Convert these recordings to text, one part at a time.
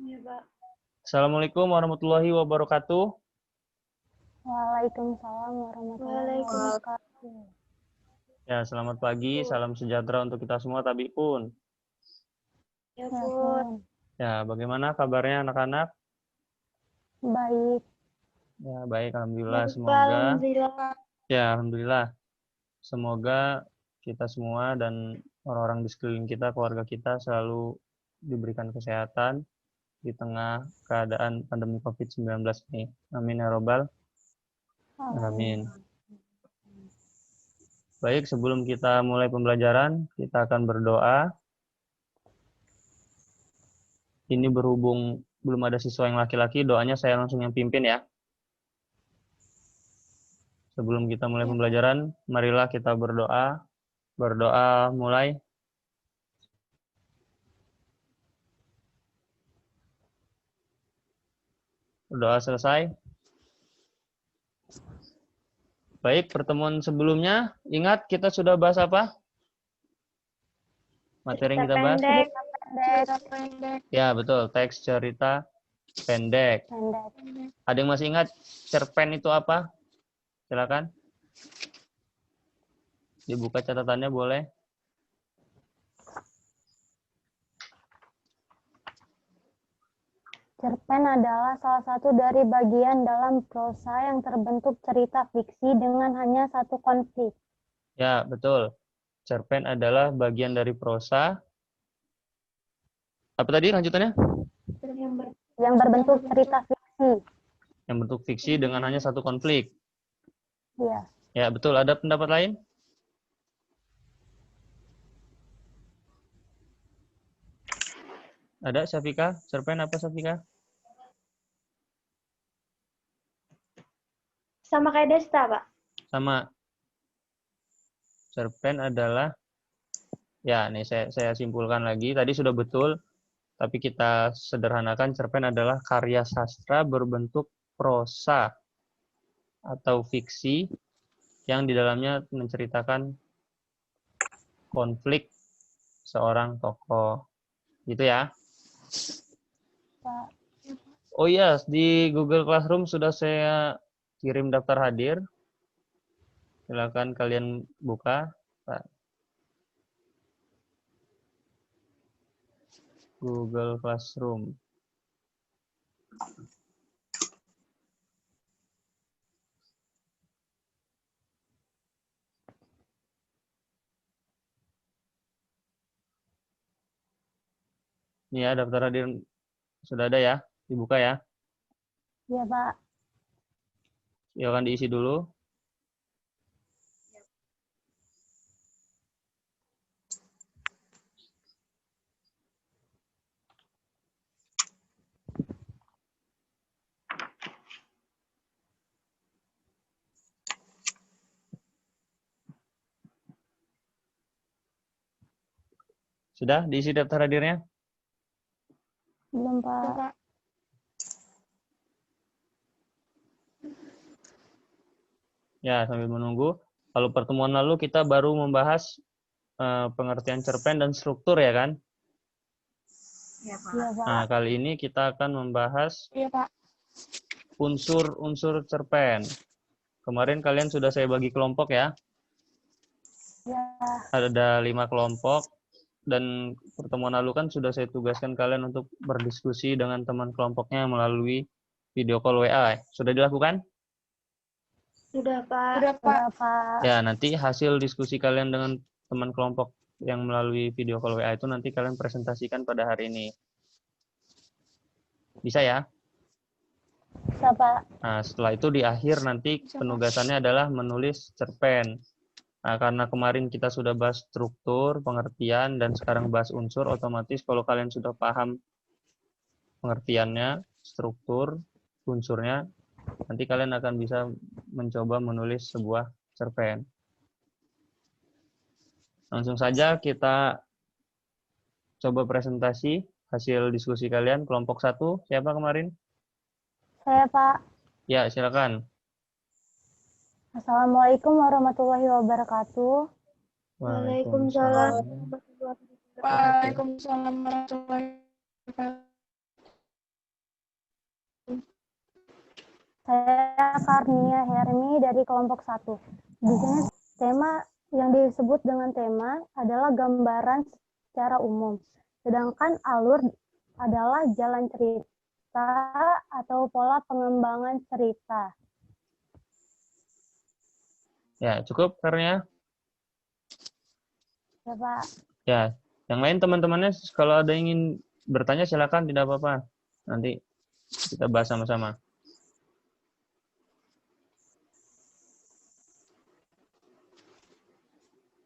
Iya, Pak. Assalamualaikum warahmatullahi wabarakatuh. Waalaikumsalam warahmatullahi wabarakatuh. Ya, selamat pagi, salam sejahtera untuk kita semua, Tabi pun. Ya, Ya, Pun. Pun. Ya, bagaimana kabarnya anak-anak? Baik. Ya, baik, alhamdulillah. Baik, Pak. Semoga, Alhamdulillah. ya, alhamdulillah. Semoga kita semua dan orang-orang di sekeliling kita, keluarga kita selalu diberikan kesehatan di tengah keadaan pandemi COVID-19 ini. Amin ya robbal alamin. Baik, sebelum kita mulai pembelajaran, kita akan berdoa. Ini berhubung belum ada siswa yang laki-laki, doanya saya langsung yang pimpin ya. Sebelum kita mulai pembelajaran, marilah kita berdoa. Berdoa mulai. Berdoa selesai. Baik, pertemuan sebelumnya, ingat kita sudah bahas apa? Materi yang kita bahas? Cerita pendek. Ya, betul. Teks cerita pendek. Ada yang masih ingat cerpen itu apa? Silakan. Dibuka catatannya boleh. Cerpen adalah salah satu dari bagian dalam prosa yang terbentuk cerita fiksi dengan hanya satu konflik. Ya, betul. Cerpen adalah bagian dari prosa. Apa tadi lanjutannya? Yang berbentuk cerita fiksi. Yang bentuk fiksi dengan hanya satu konflik. Ya. Ya, betul. Ada pendapat lain? Ada, Syafika? Cerpen apa, Syafika? Sama kayak Desta, Pak. Sama. Cerpen adalah, ya, nih saya simpulkan lagi. Tadi sudah betul, tapi kita sederhanakan. Cerpen adalah karya sastra berbentuk prosa atau fiksi yang di dalamnya menceritakan konflik seorang tokoh. Gitu ya. Pak. Oh iya, di Google Classroom sudah saya kirim daftar hadir. Silakan kalian buka. Google Classroom. Ini ya, daftar hadir sudah ada ya, dibuka ya. Iya, Pak. Silakan diisi dulu. Sudah diisi daftar hadirnya? Belum, Pak. Ya, sambil menunggu. Kalau pertemuan lalu kita baru membahas pengertian cerpen dan struktur ya kan? Iya, Pak. Iya, Pak. Nah, kali ini kita akan membahas Iya, Pak. unsur-unsur cerpen. Kemarin kalian sudah saya bagi kelompok ya. Ya. Ada 5 kelompok. Dan pertemuan lalu kan sudah saya tugaskan kalian untuk berdiskusi dengan teman kelompoknya melalui video call WA. Sudah dilakukan? Sudah, Pak. Sudah, Pak. Ya, nanti hasil diskusi kalian dengan teman kelompok yang melalui video call WA itu nanti kalian presentasikan pada hari ini. Bisa ya? Bisa, Pak. Nah, setelah itu di akhir nanti penugasannya adalah menulis cerpen. Nah, karena kemarin kita sudah bahas struktur, pengertian, dan sekarang bahas unsur, otomatis kalau kalian sudah paham pengertiannya, struktur, unsurnya, nanti kalian akan bisa mencoba menulis sebuah cerpen. Langsung saja kita coba presentasi hasil diskusi kalian. Kelompok 1, siapa kemarin? Saya, Pak. Ya, silakan. Assalamualaikum warahmatullahi wabarakatuh. Waalaikumsalam. Waalaikumsalam. Waalaikumsalam warahmatullahi wabarakatuh. Saya Karnia Hermi dari kelompok 1. Di sini tema yang disebut dengan tema adalah gambaran secara umum. Sedangkan alur adalah jalan cerita atau pola pengembangan cerita. Ya, cukup Karnia? Ya, Pak. Ya, yang lain teman-temannya kalau ada yang ingin bertanya silakan, tidak apa-apa. Nanti kita bahas sama-sama.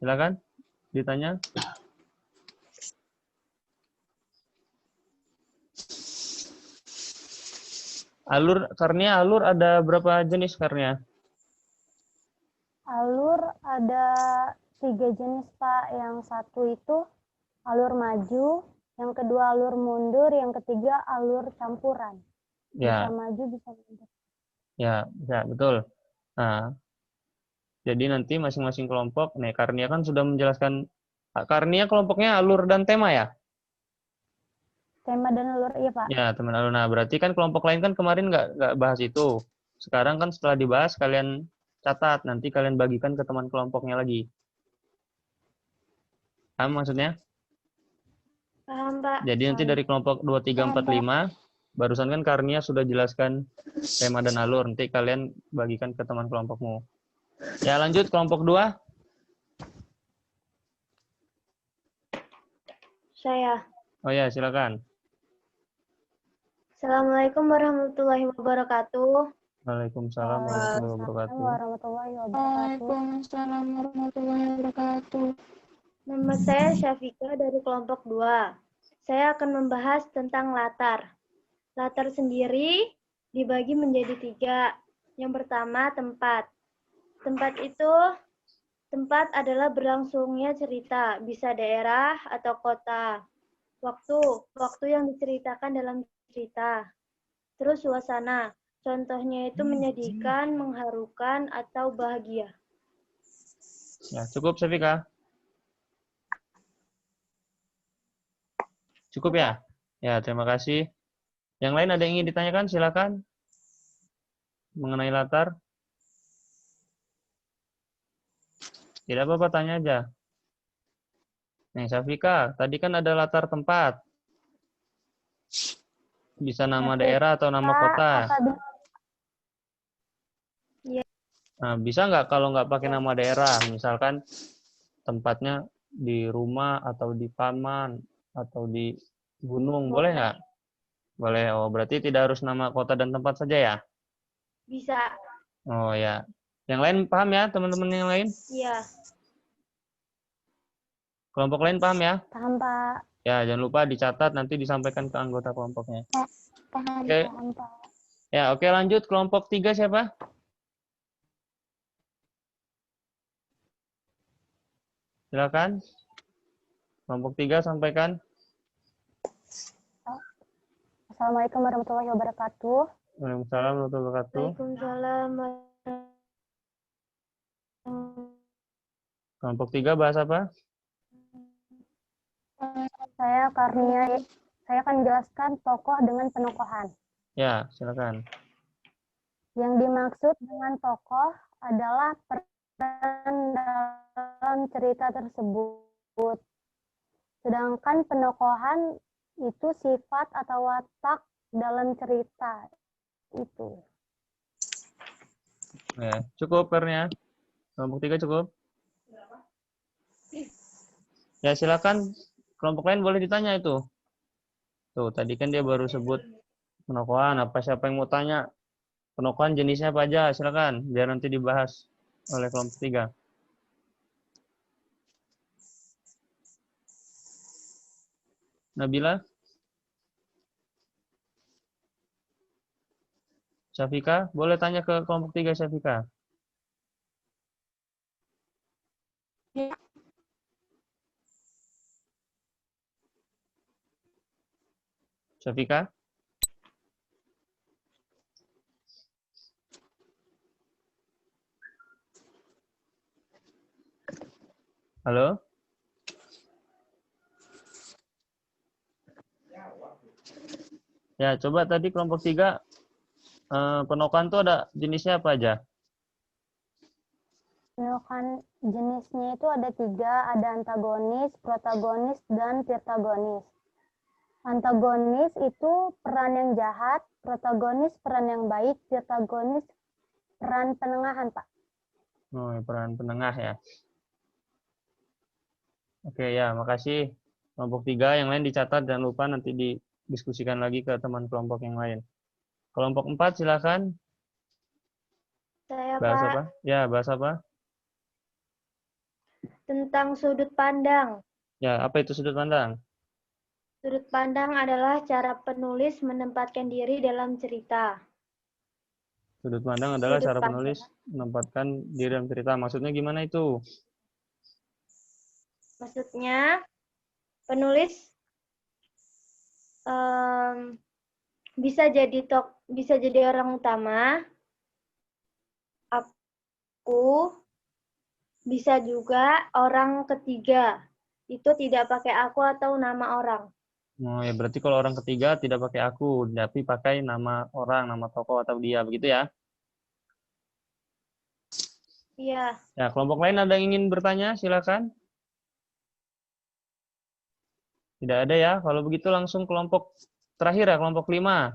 Silakan ditanya. Alur ada berapa jenis Karnia? Alur ada 3 jenis, Pak. Yang satu itu alur maju, yang kedua alur mundur, yang ketiga alur campuran. Bisa Ya, maju, bisa mundur. ya, betul. Nah, jadi nanti masing-masing kelompok, nih Karnia kan sudah menjelaskan, Karnia kelompoknya alur dan tema ya? Tema dan alur, iya, Pak. Ya, teman alur. Nah, berarti kan kelompok lain kan kemarin nggak bahas itu. Sekarang kan setelah dibahas, kalian catat, nanti kalian bagikan ke teman kelompoknya lagi. Paham maksudnya? Paham, Pak. Jadi nanti dari kelompok 2, 3, 4, 5, barusan kan Karnia sudah jelaskan tema dan alur. Nanti kalian bagikan ke teman kelompokmu. Ya, lanjut kelompok 2. Saya. Oh ya, silakan. Assalamualaikum warahmatullahi wabarakatuh. Waalaikumsalam warahmatullahi wabarakatuh. Warahmatullahi wabarakatuh. Waalaikumsalam warahmatullahi wabarakatuh. Nama saya Syafika dari kelompok 2. Saya akan membahas tentang latar. Latar sendiri dibagi menjadi 3. Yang pertama, tempat. Tempat adalah berlangsungnya cerita, bisa daerah atau kota. Waktu yang diceritakan dalam cerita. Terus suasana, contohnya itu menyedihkan, mengharukan, atau bahagia. Ya, cukup Syafika. Cukup ya? Ya, terima kasih. Yang lain ada yang ingin ditanyakan? Silakan. Mengenai latar. Tidak apa-apa, tanya aja. Nih, Syafika, tadi kan ada latar tempat. Bisa nama daerah atau nama kota. Iya. Nah, bisa nggak kalau nggak pakai nama daerah? Misalkan tempatnya di rumah atau di taman atau di gunung, boleh nggak? Boleh. Oh, berarti tidak harus nama kota dan tempat saja ya? Bisa. Oh ya. Yang lain paham ya, teman-teman yang lain? Iya. Kelompok lain paham ya? Paham, Pak. Ya, jangan lupa dicatat nanti disampaikan ke anggota kelompoknya. Paham, Oke. paham, Pak. Ya, oke lanjut kelompok 3 siapa? Silakan. Kelompok 3 sampaikan. Assalamualaikum warahmatullahi wabarakatuh. Waalaikumsalam warahmatullahi wabarakatuh. Waalaikumsalam. Kelompok 3 bahas apa? Saya Karnia. Saya akan menjelaskan tokoh dengan penokohan. Ya, silakan. Yang dimaksud dengan tokoh adalah peran dalam cerita tersebut. Sedangkan penokohan itu sifat atau watak dalam cerita itu. Ya, cukup Karnia. Kelompok 3 cukup. Ya, silakan. Kelompok lain boleh ditanya itu. Tuh, tadi kan dia baru sebut penokohan. Siapa yang mau tanya? Penokohan jenisnya apa aja? Silakan, biar nanti dibahas oleh kelompok 3. Nabila? Syafika? Boleh tanya ke kelompok 3, Syafika? Ya. Syafika? Halo? Ya, coba tadi kelompok 3 Penokan tuh ada jenisnya apa aja? Penokan jenisnya itu ada 3, ada antagonis, protagonis, dan pirtagonis. Antagonis itu peran yang jahat, protagonis peran yang baik, pirtagonis peran penengahan, Pak. Oh, peran penengah ya. Oke ya, makasih. Kelompok 3 yang lain dicatat, jangan lupa nanti didiskusikan lagi ke teman kelompok yang lain. Kelompok 4 silakan. Saya, Bahas Pak, apa? Ya, bahas apa? tentang sudut pandang. Ya, apa itu sudut pandang? Sudut pandang adalah cara penulis menempatkan diri dalam cerita. Sudut pandang adalah Sudut cara pandang. penulis menempatkan diri dalam cerita. Maksudnya gimana itu? Maksudnya, penulis bisa jadi orang utama. Aku bisa juga orang ketiga. Itu tidak pakai aku atau nama orang. Oh, ya berarti kalau orang ketiga tidak pakai aku, tapi pakai nama orang, nama tokoh atau dia, begitu ya? Iya. Ya, kelompok lain ada yang ingin bertanya? Silakan. Tidak ada ya. Kalau begitu langsung kelompok terakhir ya, kelompok 5.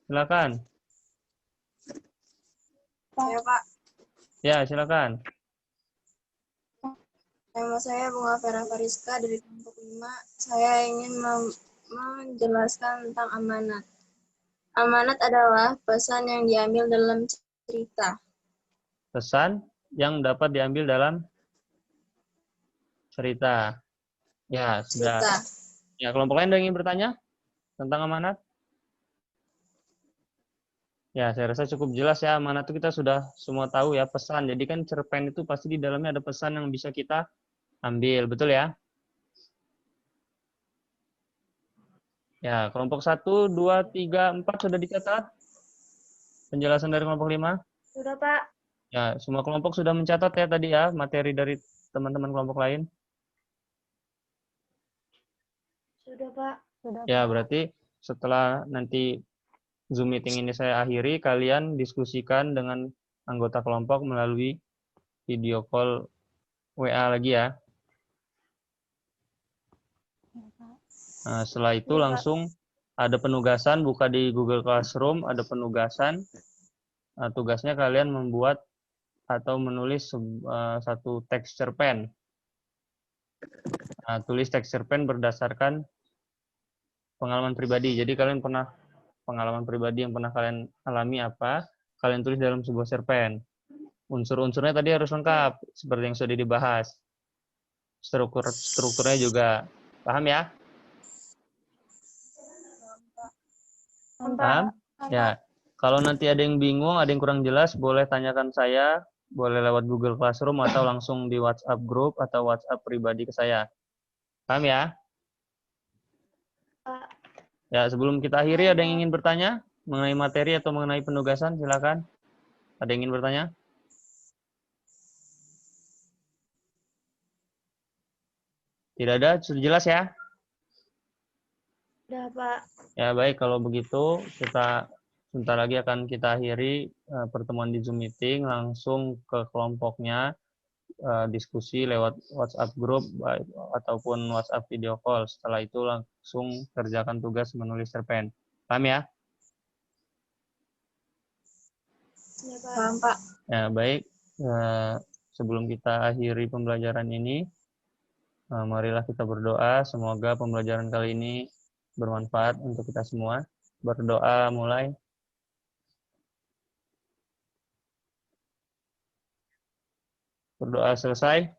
Silakan. Saya Pak, Ya, silakan. nama saya Bunga Vera Fariska dari kelompok 5. Saya ingin menjelaskan tentang amanat. Amanat adalah pesan yang diambil dalam cerita. Pesan yang dapat diambil dalam cerita. Ya, sudah. Cerita. Ya, kelompok lain ada yang ingin bertanya tentang amanat? Ya, saya rasa cukup jelas ya. Amanat itu kita sudah semua tahu ya, pesan. Jadi kan cerpen itu pasti di dalamnya ada pesan yang bisa kita ambil. Betul ya? Ya, kelompok 1, 2, 3, 4 sudah dicatat? Penjelasan dari kelompok 5? Sudah, Pak. Ya, semua kelompok sudah mencatat ya tadi ya, materi dari teman-teman kelompok lain? Sudah, Pak. Sudah, Ya, Pak. berarti setelah nanti Zoom meeting ini saya akhiri, kalian diskusikan dengan anggota kelompok melalui video call WA lagi ya. Nah, setelah itu Iya, Pak. langsung ada penugasan, buka di Google Classroom, ada penugasan. Nah, tugasnya kalian membuat atau menulis satu teks cerpen. Nah, tulis teks cerpen berdasarkan pengalaman pribadi. Jadi kalian pernah pengalaman pribadi yang pernah kalian alami apa, kalian tulis dalam sebuah cerpen. Unsur-unsurnya tadi harus lengkap, seperti yang sudah dibahas. Strukturnya juga. Paham ya? Paham? Ya. Kalau nanti ada yang bingung, ada yang kurang jelas, boleh tanyakan saya, boleh lewat Google Classroom atau langsung di WhatsApp group atau WhatsApp pribadi ke saya. Paham ya? Pak. Ya, sebelum kita akhiri, ada yang ingin bertanya mengenai materi atau mengenai penugasan? Silakan. Ada yang ingin bertanya? Tidak ada? Sudah jelas ya? Sudah, Pak. Ya, baik. Kalau begitu, kita sebentar lagi akan kita akhiri pertemuan di Zoom meeting, langsung ke kelompoknya, diskusi lewat WhatsApp group ataupun WhatsApp video call. Setelah itu langsung kerjakan tugas menulis cerpen. Paham ya? Ya, Pak. Paham Pak. Ya, baik. Sebelum kita akhiri pembelajaran ini, marilah kita berdoa. Semoga pembelajaran kali ini bermanfaat untuk kita semua. Berdoa mulai. Berdoa selesai.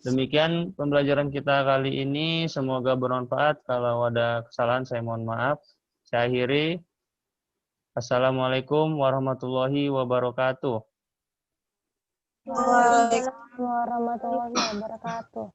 Demikian pembelajaran kita kali ini. Semoga bermanfaat. Kalau ada kesalahan, saya mohon maaf. Saya akhiri. Assalamualaikum warahmatullahi wabarakatuh. Waalaikumsalam warahmatullahi wabarakatuh.